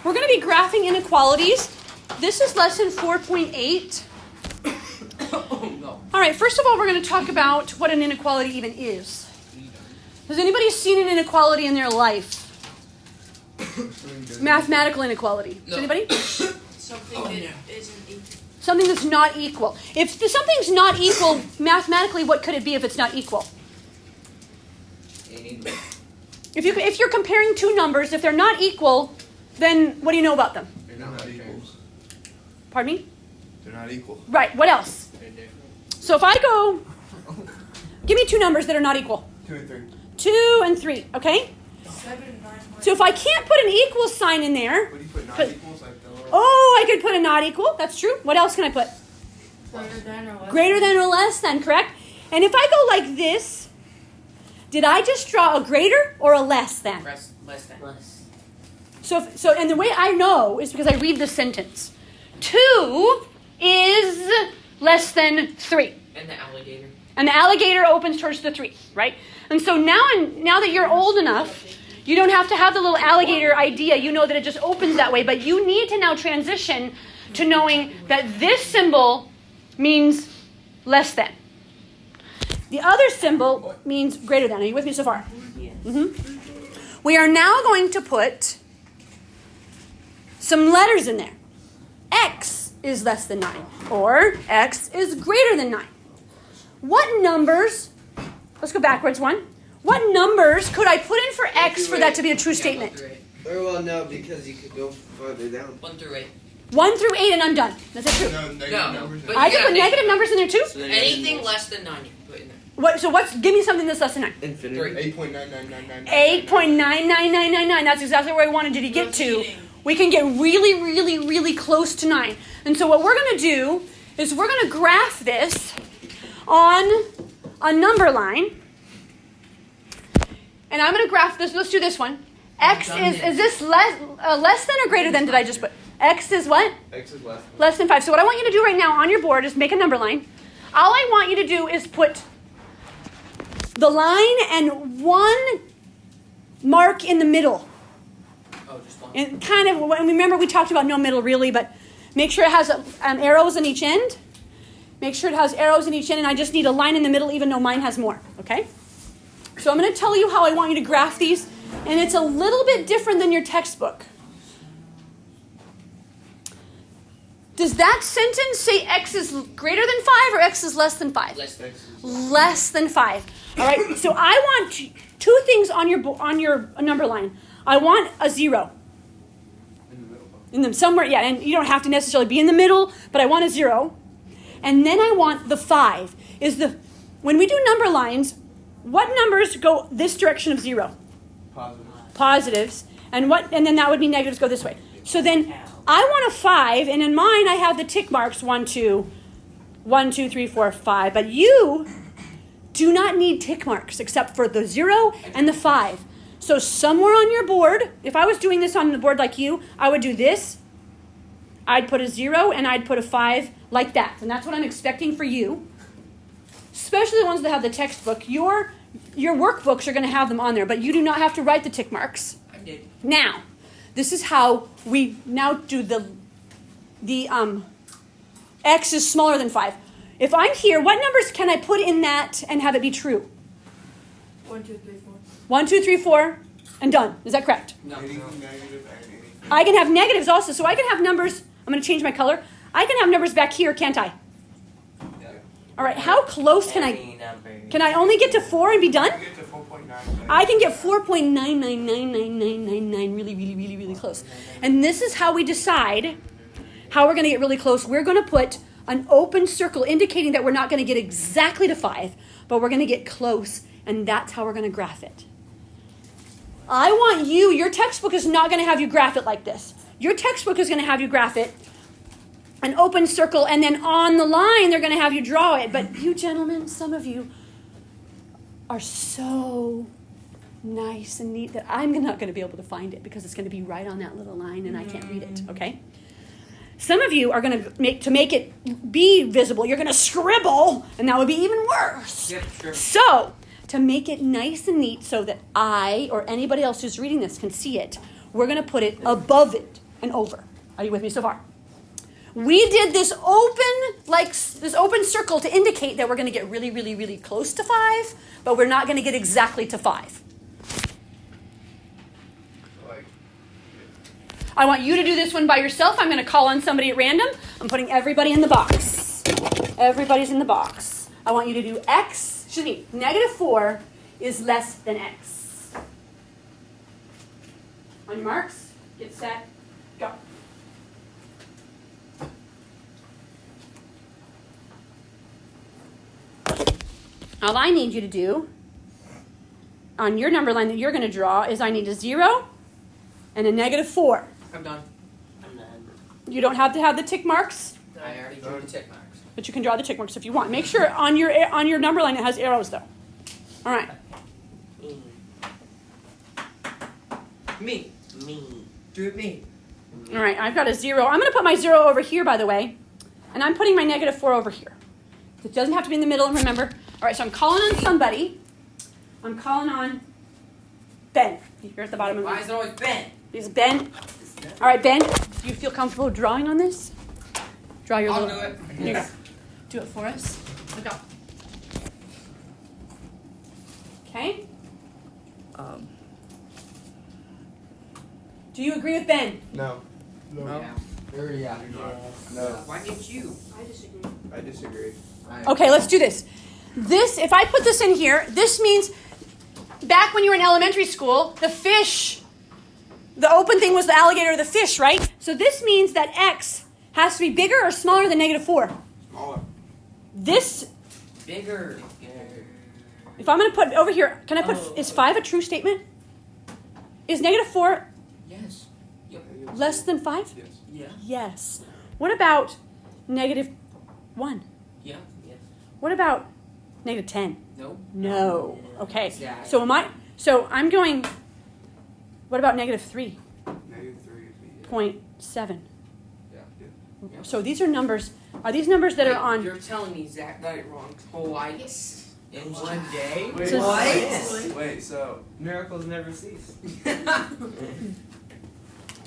We're going to be graphing inequalities. This is lesson 4.8. No. All right, first of all, we're going to talk about what an inequality even is. Has anybody seen an inequality in their life? Mathematical inequality. No. Anybody? Something that isn't equal. Something that's not equal. If something's not equal, mathematically, what could it be if it's not equal? If you're comparing two numbers, if they're not equal, then what do you know about them? They're not equals. Pardon me? They're not equal. Right, what else? So if I go, give me two numbers that are not equal. 2 and 3. 2 and 3, okay? 7, 9, So if I can't put an equal sign in there, What do you put not Put- equals? Like the lower oh, I could put a not equal, that's true. What else can I put? greater than or less. Greater than or less than, correct? And if I go like this, did I just draw a greater or a less than? Less than. So, and the way I know is because I read the sentence. 2 is less than 3. And the alligator. And the alligator opens towards the 3, right? And so now that you're old enough, you don't have to have the little alligator idea. You know that it just opens that way. But you need to now transition to knowing that this symbol means less than. The other symbol means greater than. Are you with me so far? Yes. Mm-hmm. We are now going to put some letters in there. X is less than 9, or X is greater than 9. What numbers, let's go backwards one. What numbers could I put in for X for that to be a true statement? 1 through 8. Very well, no, because you could go further down. 1 through 8. 1 through 8 and I'm done. That's it true. No, negative No, numbers. but I you can got put negative numbers in there too? So then Anything less than 9 you can put in there. Give me something that's less than 9. Infinity. 8.99999. 8.99999. That's exactly where I wanted you to get to. We can get really, really, really close to 9. And so what we're going to do is we're going to graph this on a number line. And I'm going to graph this. Let's do this one. X is this less than or greater than did I just put? X is what? X is less. Less than 5. So what I want you to do right now on your board is make a number line. All I want you to do is put the line and one mark in the middle. Oh, just 1. And kind of, and remember we talked about no middle really, but make sure it has arrows on each end. Make sure it has arrows in each end, and I just need a line in the middle even though mine has more, okay? So I'm going to tell you how I want you to graph these, and it's a little bit different than your textbook. Does that sentence say X is greater than 5 or X is less than 5? Less than. Less than 5. All right, so I want two things on your number line. I want a 0. In the middle. In them somewhere, yeah, and you don't have to necessarily be in the middle, but I want a 0. And then I want the 5. When we do number lines, what numbers go this direction of 0? Positive. Positives. And then that would be negatives go this way. So then I want a 5, and in mine I have the tick marks 1, 2, 3, 4, 5. But you do not need tick marks except for the 0 and the 5. So somewhere on your board, if I was doing this on the board like you, I would do this. I'd put a 0 and I'd put a 5 like that. And that's what I'm expecting for you. Especially the ones that have the textbook. Your workbooks are going to have them on there, but you do not have to write the tick marks. I did. Now, this is how we now do the X is smaller than 5. If I'm here, what numbers can I put in that and have it be true? 1, 2, 3, 4. 1, 2, 3, 4, and done. Is that correct? No. Anything negative and anything. I can have negatives also, so I can have numbers. I'm going to change my color. I can have numbers back here, can't I? Yeah. All right, how close can I? Can I only get to 4 and be done? You get to 4.9. I can get 4.9999999 really, really, really, really close. And this is how we decide how we're going to get really close. We're going to put an open circle indicating that we're not going to get exactly to 5, but we're going to get close, and that's how we're going to graph it. I want your textbook is not going to have you graph it like this. Your textbook is going to have you graph it, an open circle, and then on the line, they're going to have you draw it. But you gentlemen, some of you are so nice and neat that I'm not going to be able to find it because it's going to be right on that little line and I can't read it, okay? Some of you are going to make it be visible. You're going to scribble, and that would be even worse. Yep, sure. So, to make it nice and neat so that I or anybody else who's reading this can see it, we're going to put it above it. and over. Are you with me so far? We did this open circle to indicate that we're going to get really, really, really close to 5, but we're not going to get exactly to 5. Like, I want you to do this one by yourself. I'm going to call on somebody at random. I'm putting everybody in the box. Everybody's in the box. I want you to do -4 is less than x. On your marks, get set, go. All I need you to do on your number line that you're going to draw is I need a 0 and a -4. I'm done. You don't have to have the tick marks, I already drew the tick marks. but you can draw the tick marks if you want. Make sure on your number line it has arrows though. All right. Me. Do it me. All right, I've got a 0. I'm going to put my 0 over here, by the way, and I'm putting my -4 over here. It doesn't have to be in the middle, remember. All right, so I'm calling on somebody. I'm calling on Ben. You're at the bottom of Why my... is it always Ben? Is Ben? All right, Ben, do you feel comfortable drawing on this? Draw your I'll little... do it. Here you go. Do it for us. Look up. Okay. Do you agree with Ben? no. No. Yeah. No. Why didn't you? I disagree. I disagree. Okay, let's do this. This, if I put this in here, this means back when you were in elementary school, the fish, the open thing was the alligator or the fish, right? So this means that x has to be bigger or smaller than -4. Smaller. This, Bigger. if I'm going to put over here, can I put, is 5 a true statement? Is -4 Yes. Yep. less than 5? Yes. Yeah. Yes. What about -1? Yeah. Yeah. What about -10? No. No. Okay. Exactly. So I'm going, what about -3.7? -3 would be. Yeah. So these are numbers, are these numbers that are on, You're telling me Zach got it wrong twice in one day? Wait, So- wait, so Miracles never cease.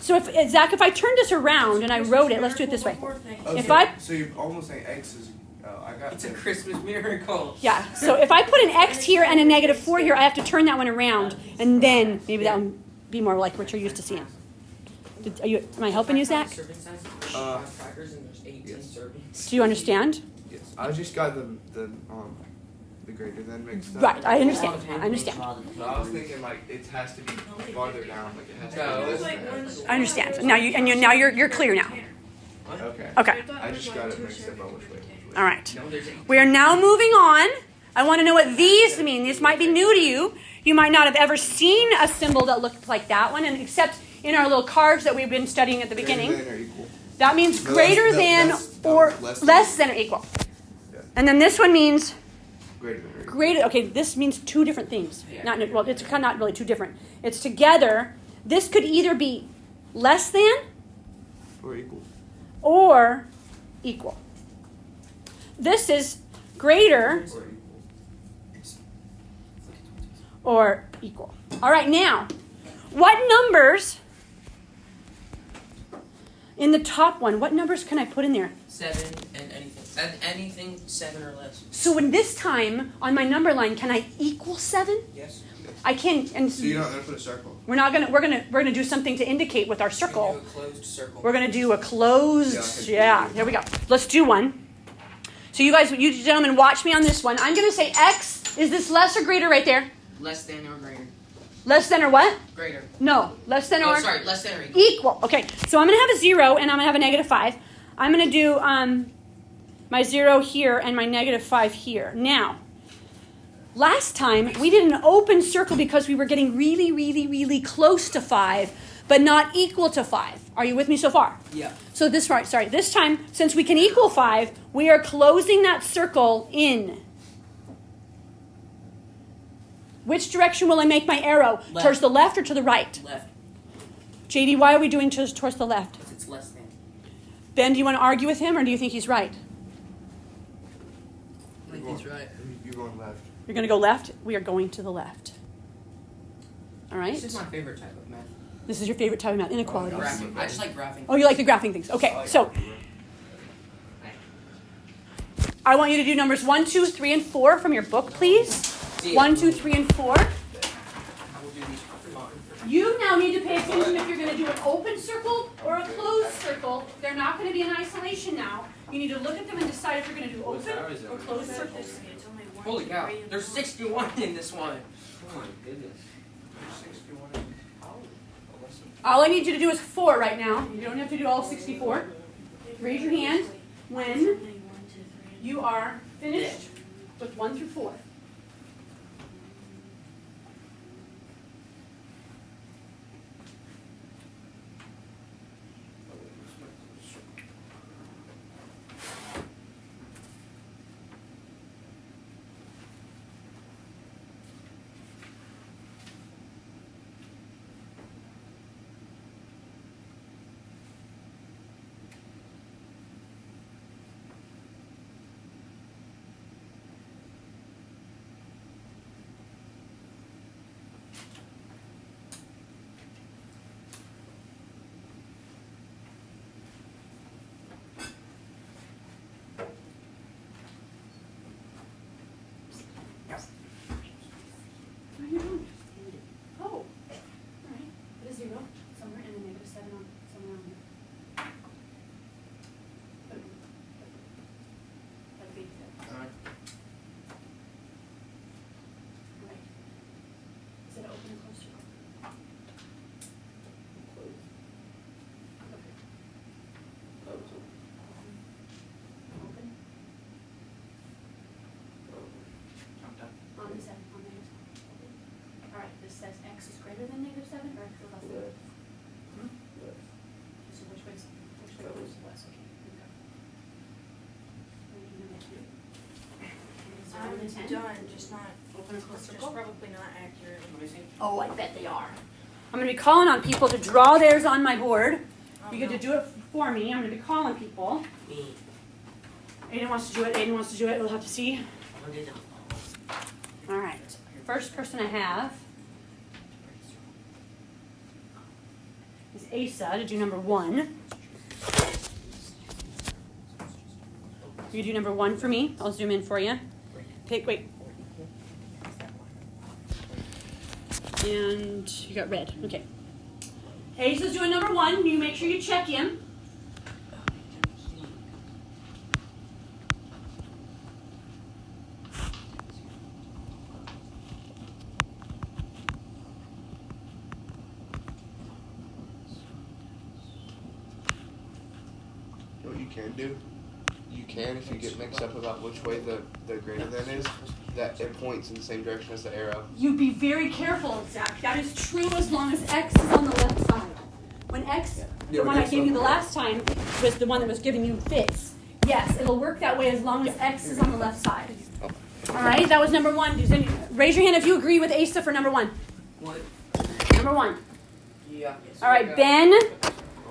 so if, Zach, if I turn this around and I wrote it, let's do it this way. oh, If so, I- so you're almost saying x is I got It's a Christmas miracle. Yeah, so if I put an X here and a -4 here, I have to turn that one around, and then maybe that will be more like what you're used to seeing. Am I helping you, Zach? Serving sizes? Crackers and there's 18 servings. Do you understand? Yes. I just got the greater than mixed up. Right, I understand. I understand. But I was thinking like it has to be farther down, like it has to No. I understand. Now you're clear now. Okay. Okay. I just got it mixed up on which way. All right. No, there's 18. We are now moving on. I want to know what these mean. This might be new to you. You might not have ever seen a symbol that looked like that one, and except in our little cards that we've been studying at the beginning. Greater than or equal. That means No, greater no, than less- or less than. less than or equal. Yeah. And then this one means Greater than or equal. greater. Okay, this means two different things. Yeah. Not well, it's kind of not really two different. It's together. This could either be less than Or equal. or equal. This is greater Or equal. or equal. All right, now, what numbers in the top one, what numbers can I put in there? 7 and anything. Anything 7 or less. So in this time on my number line, can I equal 7? Yes. I can, and So you're not gonna put a circle. we're gonna do something to indicate with our You circle. do a closed circle. We're gonna do a closed, Yeah, here we go. Let's do one. So you gentlemen, watch me on this one. I'm gonna say X, is this less or greater right there? Less than or greater. Less than or what? Greater. No, less than Oh, or sorry. Less than or equal. equal. Okay, so I'm gonna have a 0 and I'm gonna have a -5. I'm gonna do my 0 here and my -5 here. Now, last time we did an open circle because we were getting really, really, really close to 5, but not equal to 5. Are you with me so far? Yeah. So this time, since we can equal 5, we are closing that circle in. Which direction will I make my arrow? Left. Towards the left or to the right? Left. JD, why are we doing towards the left? Because it's less than. Ben, do you want to argue with him or do you think he's right? I think he's right. You're going left. You're going to go left? We are going to the left. All right? This is my favorite type of math. This is your favorite type of math, inequalities. Graphing. I just like graphing. Oh, you like the graphing things. Okay, so I want you to do numbers 1, 2, 3, and 4 from your book, please. 1, 2, 3, and 4. I will do these for fun. You now need to pay attention if you're going to do an open circle or a closed circle. They're not going to be in isolation now. You need to look at them and decide if you're going to do open or closed circles. Holy cow. There's 61 in this one. Oh my goodness. 61. All I need you to do is 4 right now. You don't have to do all 64. Raise your hand when you are finished with 1 through 4. What are you doing? Oh, all right. Put a 0 somewhere and then -7 on somewhere on here. That'd be good. Alright. Right. Is it open or closed circle? Open. On the 7, on -7. All right, this says x is greater than -7 or x is less than? So which way is less? Okay, here we go. I'm Number 10. done, just not, Open or closed just circle? probably not accurate. Let me see. Oh, I bet they are. I'm going to be calling on people to draw theirs on my board. You get to do it for me. I'm going to be calling people. Me. Aiden wants to do it. Aiden wants to do it. We'll have to see. I'll do them. All right. First person I have is Asa to do number 1. You do number 1 for me. I'll zoom in for you. Wait. And you got red. Okay. Asa's doing number 1. You make sure you check him. You know what you can do? You can, if you get mixed up about which way the greater than is, that it points in the same direction as the arrow. You be very careful, Zach. That is true as long as X is on the left side. When X, the one I gave you the last time, was the one that was giving you fits. Yes, it'll work that way as long as X is on the left side. All right, that was number 1. Raise your hand if you agree with Asa for number 1. What? Number 1. Yeah. All right, Ben.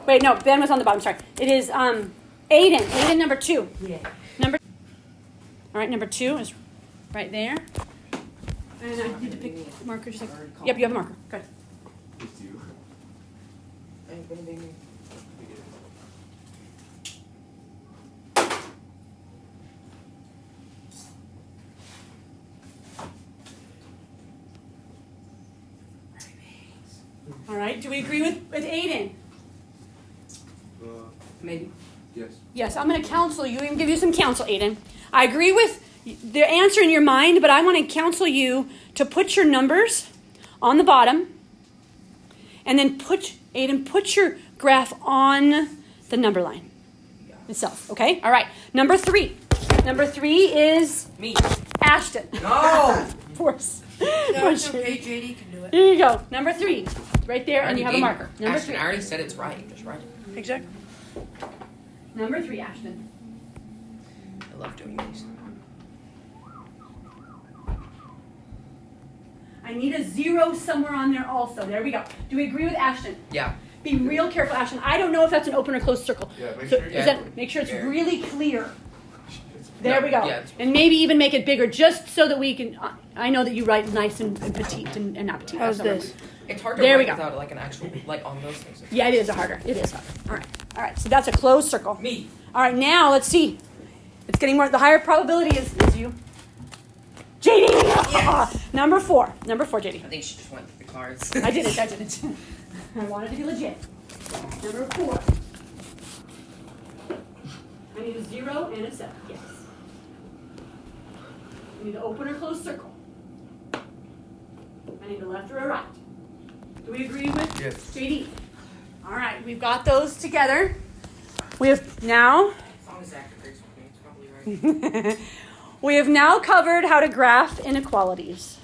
Wait, no, Ben was on the bottom. Sorry. It is Aiden. Aiden, number 2. Yeah. All right, number 2 is right there. And I need to pick markers. Yep, you have a marker. Good. It's you. All right, do we agree with Aiden? Maybe. Yes. Yes, I'm going to counsel you and give you some counsel, Aiden. I agree with the answer in your mind, but I want to counsel you to put your numbers on the bottom and then put your graph on the number line itself, okay? All right, number 3. Number 3 is Me. Ashton. No! Force. No, it's okay, JD can do it. There you go. Number 3. Right there, and you have a marker. Number Ashton, 3. I already said it's right. Just write it. Exactly. Number 3, Ashton. I love doing these. I need a 0 somewhere on there also. There we go. Do we agree with Ashton? Yeah. Be real careful, Ashton. I don't know if that's an open or closed circle. Yeah, make So sure. make sure it's Yeah. really clear. There we go. Yeah, it's- And maybe even make it bigger just so that we can, I know that you write nice and petite and not petite. How's That's not this? right. It's hard to There we write go. without like an actual like on those things. Yeah, it is harder. It is harder. All right. So that's a closed circle. Me. All right, now let's see. It's getting more. The higher probability is you. JD. Yes. Number 4, JD. I think she just went through the cards. I did it. I wanted to be legit. Number 4. I need a 0 and a 7. Yes. I need an open or closed circle. I need a left or a right. Do we agree with Yes. JD? All right, we've got those together. We have now. As long as Zach agrees with me, it's probably right. We have now covered how to graph inequalities.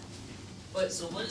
But so what is